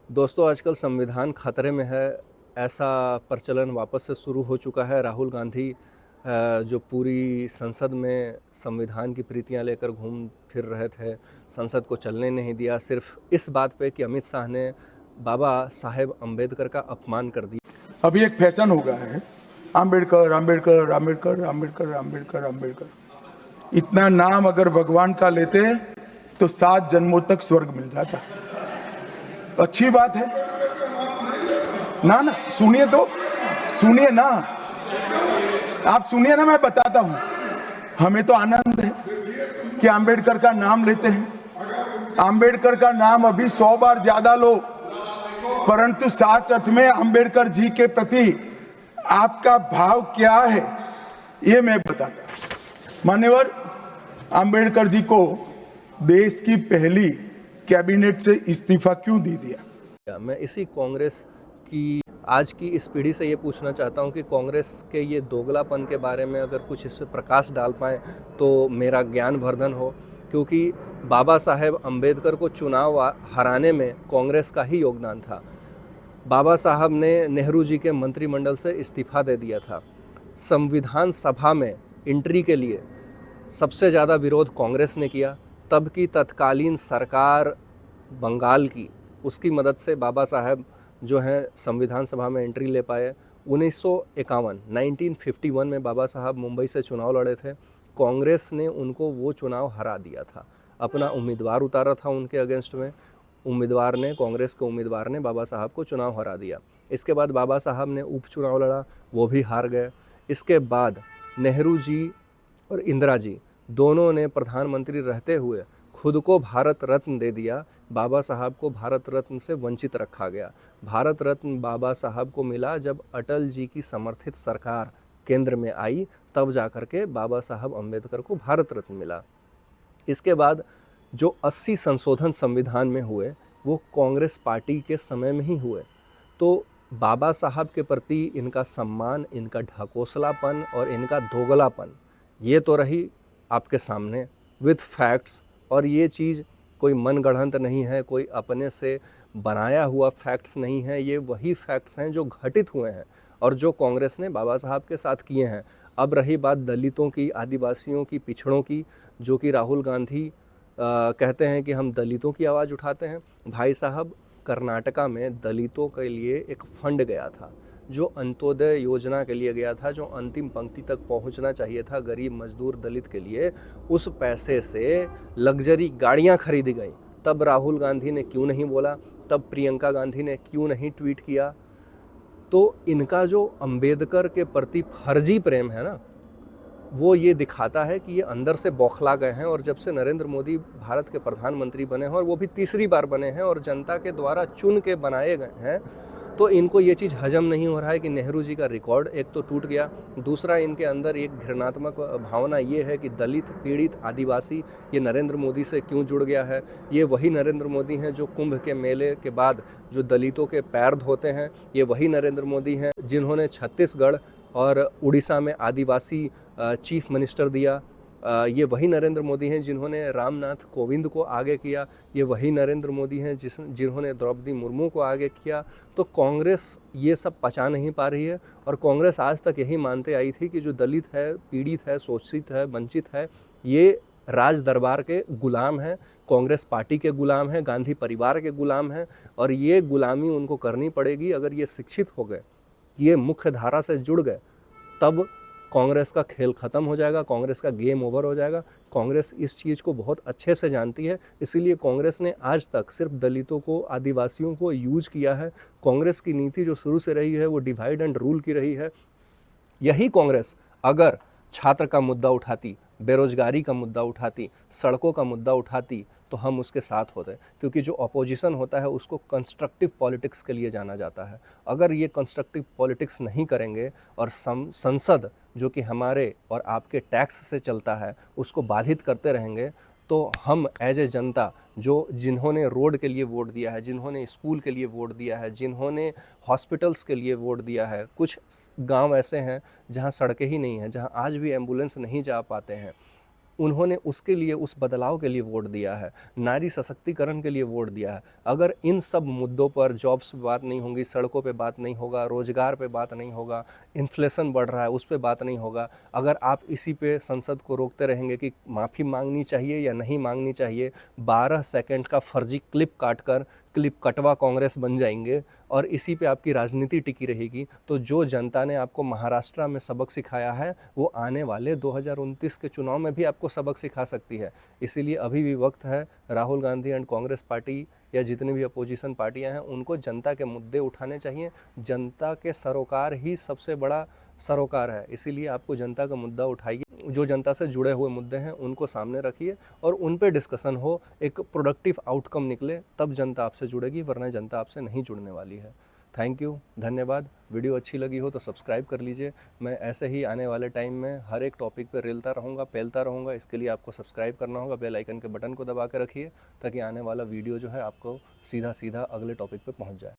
दोस्तों, आजकल संविधान खतरे में है, ऐसा प्रचलन वापस से शुरू हो चुका है। राहुल गांधी जो पूरी संसद में संविधान की प्रीतियां लेकर घूम फिर रहे थे, संसद को चलने नहीं दिया, सिर्फ इस बात पे कि अमित शाह ने बाबा साहेब अम्बेडकर का अपमान कर दिया। अभी एक फैशन हो गया है, आम्बेडकर आम्बेडकर आम्बेडकर आम्बेडकर आम्बेडकर आम्बेडकर। इतना नाम अगर भगवान का लेते तो 7 जन्मों तक स्वर्ग मिल जाता। अच्छी बात है ना। ना सुनिए तो, सुनिए ना, आप सुनिए ना, मैं बताता हूं। हमें तो आनंद है कि आम्बेडकर का नाम लेते हैं। आम्बेडकर का नाम अभी 100 बार ज्यादा लो, परंतु साच अर्थ में आम्बेडकर जी के प्रति आपका भाव क्या है ये मैं बताता। मान्यवर, आम्बेडकर जी को देश की पहली कैबिनेट से इस्तीफा क्यों दे दिया? मैं इसी कांग्रेस की आज की इस पीढ़ी से ये पूछना चाहता हूँ कि कांग्रेस के ये दोगलापन के बारे में अगर कुछ इस पर प्रकाश डाल पाएँ तो मेरा ज्ञानवर्धन हो, क्योंकि बाबा साहेब अम्बेडकर को चुनाव हराने में कांग्रेस का ही योगदान था। बाबा साहब ने नेहरू जी के मंत्रिमंडल से इस्तीफा दे दिया था। संविधान सभा में एंट्री के लिए सबसे ज़्यादा विरोध कांग्रेस ने किया। तब की तत्कालीन सरकार बंगाल की, उसकी मदद से बाबा साहब जो हैं संविधान सभा में एंट्री ले पाए। 1951 में बाबा साहब मुंबई से चुनाव लड़े थे। कांग्रेस ने उनको वो चुनाव हरा दिया था, अपना उम्मीदवार उतारा था उनके अगेंस्ट में। कांग्रेस के उम्मीदवार ने बाबा साहब को चुनाव हरा दिया। इसके बाद बाबा साहब ने उपचुनाव लड़ा, वो भी हार गए। इसके बाद नेहरू जी और इंदिरा जी दोनों ने प्रधानमंत्री रहते हुए खुद को भारत रत्न दे दिया। बाबा साहब को भारत रत्न से वंचित रखा गया। भारत रत्न बाबा साहब को मिला जब अटल जी की समर्थित सरकार केंद्र में आई, तब जाकर के बाबा साहब अम्बेडकर को भारत रत्न मिला। इसके बाद जो 80 संशोधन संविधान में हुए वो कांग्रेस पार्टी के समय में ही हुए। तो बाबा साहब के प्रति इनका सम्मान, इनका ढकोसलापन और इनका दोगलापन, ये तो रही आपके सामने विथ फैक्ट्स। और ये चीज़ कोई मनगढ़ंत नहीं है, कोई अपने से बनाया हुआ फैक्ट्स नहीं है, ये वही फैक्ट्स हैं जो घटित हुए हैं और जो कांग्रेस ने बाबा साहब के साथ किए हैं। अब रही बात दलितों की, आदिवासियों की, पिछड़ों की, जो कि राहुल गांधी कहते हैं कि हम दलितों की आवाज़ उठाते हैं। भाई साहब, कर्नाटका में दलितों के लिए एक फंड गया था, जो अंत्योदय योजना के लिए गया था, जो अंतिम पंक्ति तक पहुंचना चाहिए था गरीब मजदूर दलित के लिए। उस पैसे से लग्जरी गाड़ियां खरीदी गई। तब राहुल गांधी ने क्यों नहीं बोला? तब प्रियंका गांधी ने क्यों नहीं ट्वीट किया? तो इनका जो अंबेडकर के प्रति फर्जी प्रेम है ना, वो ये दिखाता है कि ये अंदर से बौखला गए हैं। और जब से नरेंद्र मोदी भारत के प्रधानमंत्री बने हैं, और वो भी तीसरी बार बने हैं और जनता के द्वारा चुन के बनाए गए हैं, तो इनको ये चीज़ हजम नहीं हो रहा है कि नेहरू जी का रिकॉर्ड एक तो टूट गया, दूसरा इनके अंदर एक घृणात्मक भावना ये है कि दलित, पीड़ित, आदिवासी ये नरेंद्र मोदी से क्यों जुड़ गया है। ये वही नरेंद्र मोदी हैं जो कुंभ के मेले के बाद जो दलितों के पैर धोते हैं। ये वही नरेंद्र मोदी हैं जिन्होंने छत्तीसगढ़ और उड़ीसा में आदिवासी चीफ मिनिस्टर दिया। ये वही नरेंद्र मोदी हैं जिन्होंने रामनाथ कोविंद को आगे किया। ये वही नरेंद्र मोदी हैं जिन्होंने द्रौपदी मुर्मू को आगे किया। तो कांग्रेस ये सब पचा नहीं पा रही है। और कांग्रेस आज तक यही मानते आई थी कि जो दलित है, पीड़ित है, शोषित है, वंचित है, ये राज दरबार के गुलाम हैं, कांग्रेस पार्टी के गुलाम हैं, गांधी परिवार के गुलाम हैं। और ये गुलामी उनको करनी पड़ेगी। अगर ये शिक्षित हो गए, ये मुख्य धारा से जुड़ गए, तब कांग्रेस का खेल ख़त्म हो जाएगा, कांग्रेस का गेम ओवर हो जाएगा। कांग्रेस इस चीज़ को बहुत अच्छे से जानती है, इसीलिए कांग्रेस ने आज तक सिर्फ दलितों को, आदिवासियों को यूज किया है। कांग्रेस की नीति जो शुरू से रही है वो डिवाइड एंड रूल की रही है। यही कांग्रेस अगर छात्र का मुद्दा उठाती, बेरोजगारी का मुद्दा उठाती, सड़कों का मुद्दा उठाती, तो हम उसके साथ होते। क्योंकि जो अपोजिशन होता है उसको कंस्ट्रक्टिव पॉलिटिक्स के लिए जाना जाता है। अगर ये कंस्ट्रक्टिव पॉलिटिक्स नहीं करेंगे और संसद जो कि हमारे और आपके टैक्स से चलता है उसको बाधित करते रहेंगे, तो हम एज ए जनता जिन्होंने रोड के लिए वोट दिया है, जिन्होंने स्कूल के लिए वोट दिया है, जिन्होंने हॉस्पिटल्स के लिए वोट दिया है, कुछ गांव ऐसे हैं जहां सड़कें ही नहीं हैं, जहां आज भी एम्बुलेंस नहीं जा पाते हैं, उन्होंने उसके लिए, उस बदलाव के लिए वोट दिया है, नारी सशक्तिकरण के लिए वोट दिया है। अगर इन सब मुद्दों पर, जॉब्स पे बात नहीं होगी, सड़कों पे बात नहीं होगा, रोजगार पे बात नहीं होगा, इन्फ्लेशन बढ़ रहा है उस पे बात नहीं होगा, अगर आप इसी पे संसद को रोकते रहेंगे कि माफ़ी मांगनी चाहिए या नहीं मांगनी चाहिए, 12 सेकंड का फर्जी क्लिप काटकर क्लिप कटवा कांग्रेस बन जाएंगे और इसी पे आपकी राजनीति टिकी रहेगी, तो जो जनता ने आपको महाराष्ट्र में सबक सिखाया है वो आने वाले 2029 के चुनाव में भी आपको सबक सिखा सकती है। इसीलिए अभी भी वक्त है, राहुल गांधी एंड कांग्रेस पार्टी या जितनी भी अपोजिशन पार्टियां हैं उनको जनता के मुद्दे उठाने चाहिए। जनता के सरोकार ही सबसे बड़ा सरोकार है, इसीलिए आपको जनता का मुद्दा उठाइए, जो जनता से जुड़े हुए मुद्दे हैं उनको सामने रखिए और उन पे डिस्कशन हो, एक प्रोडक्टिव आउटकम निकले, तब जनता आपसे जुड़ेगी, वरना जनता आपसे नहीं जुड़ने वाली है। थैंक यू, धन्यवाद। वीडियो अच्छी लगी हो तो सब्सक्राइब कर लीजिए। मैं ऐसे ही आने वाले टाइम में हर एक टॉपिक पे रेलता रहूँगा, फैलता रहूँगा। इसके लिए आपको सब्सक्राइब करना होगा, बेल आइकन के बटन को दबा के रखिए ताकि आने वाला वीडियो जो है आपको सीधा सीधा अगले टॉपिक पे पहुँच जाए।